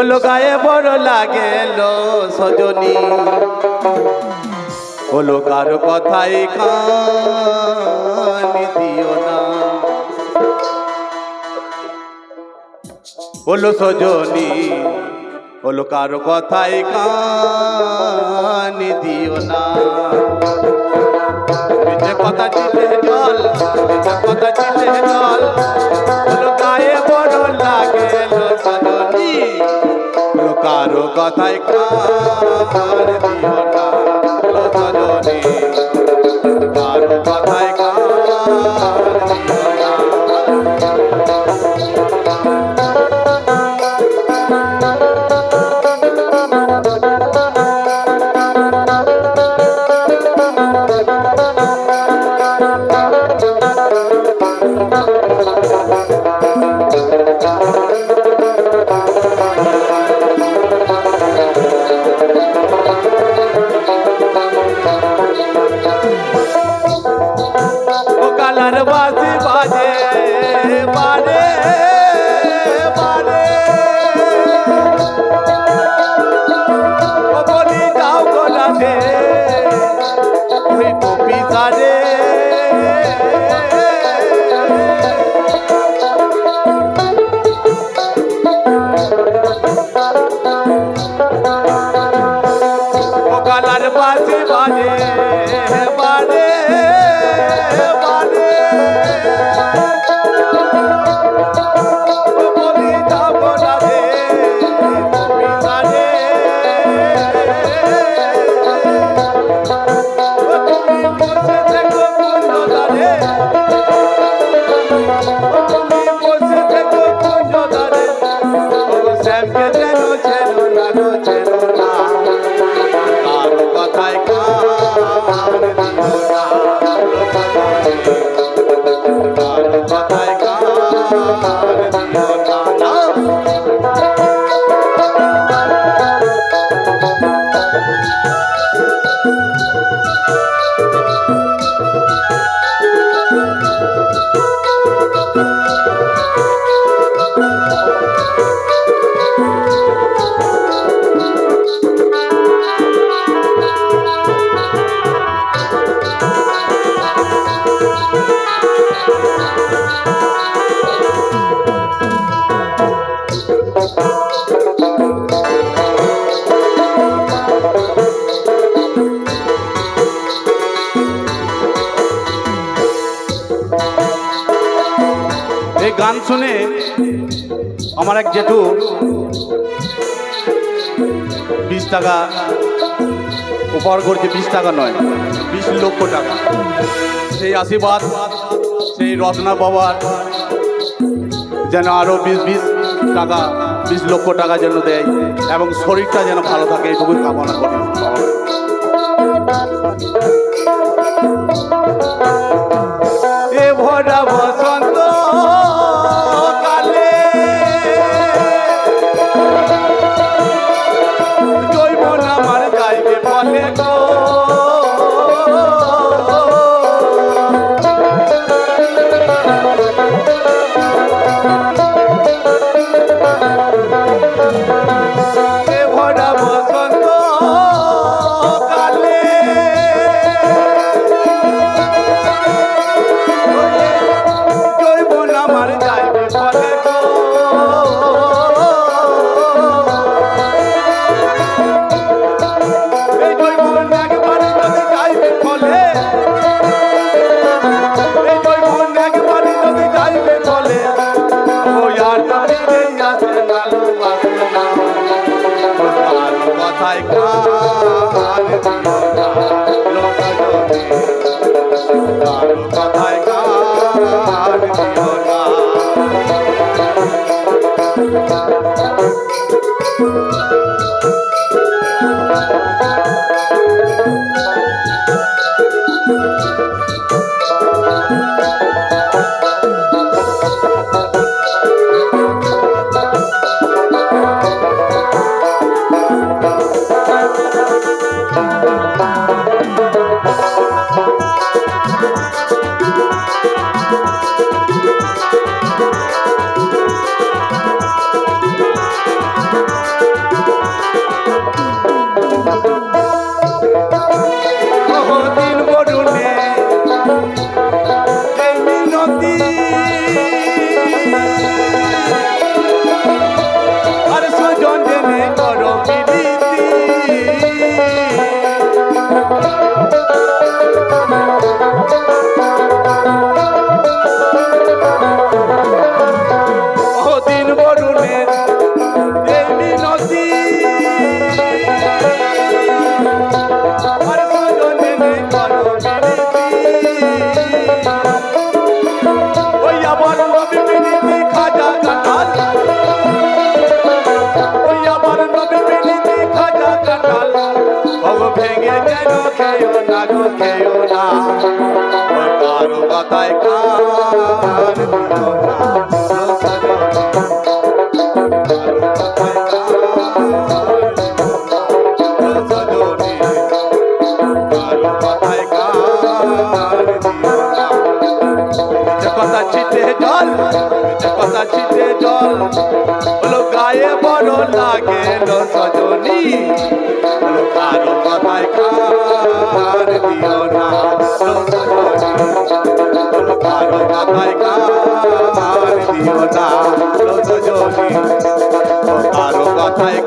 ওলো গায়ে বড় লাগেলো সজনী, ওলো কারো কথাই কান দিও না। ওলো সজনী, ওলো কারো কথাই কান দিও না। মিছে কথা চিঠে জল, মিছে কথা চিঠে জল, ওলো গায়ে বড় লাগেলো সজনী, ওলো কারো কথাই কান দিও না। ওলো সজনী, কারো কথাই কান দিও না। কালার বাজি বাজে বারে বারে, ও বলি যাও গোলা দে ওই কপি সারে। ও কালার বাজি বাজে বারে বারে, ও বলি যাও গোলা দে কপি সারে। ও তুমি বসে থেকো কুঞ্জ দ্বারে, ও তুমি বসে থেকো কুঞ্জ দ্বারে, ও শ্যামকে যেন ছেড়ো না গো ছেড়ো না, কারো কথায় কান দিও না। কারো কথায় কান দিও না। এই গান শুনে আমার এক জেঠু 20 টাকা উপহার করছে। 20 টাকা নয়, 20 লক্ষ টাকা। সেই আশীর্বাদ সেই রত্না বাবার যেন আরো 20 টাকা 20 লক্ষ টাকা যেন দেয় এবং শরীরটা যেন ভালো থাকে, এইটুকু কামনা করি। এ ভরা বসন্ত কালে জৈবন আমার যাইবে বলে গো, এ ভরা বসন্ত কালে জৈবন আমার যাইবে বলে গো। এই জৈবন একবার যদি যাইবে বলে, এই জৈবন একবার যদি যাইবে বলে, ও আর ফিরে আসে না লো আসে না, কারো কথায় কান দিও না লো সজনী, কারো কথায় কান দিও না। বরুণের এই মিনতি আর সজনে করো বিনতি ওই আমার নবী বিনতি খাজা কাটাল ওই আমার নবী বিনতি খাজা কাটাল ভগ ভেঙে যেন খেও না গো খেও না ও কারো কথায় কান দিও না কথা ছিটে জল কথা ছিটে জল বলো গায়ে বড় লাগে সজনী বলো কারো কথায় কান দিও না সজনী বলো কারো কথায় কান দিও না সজনী কারো কথায়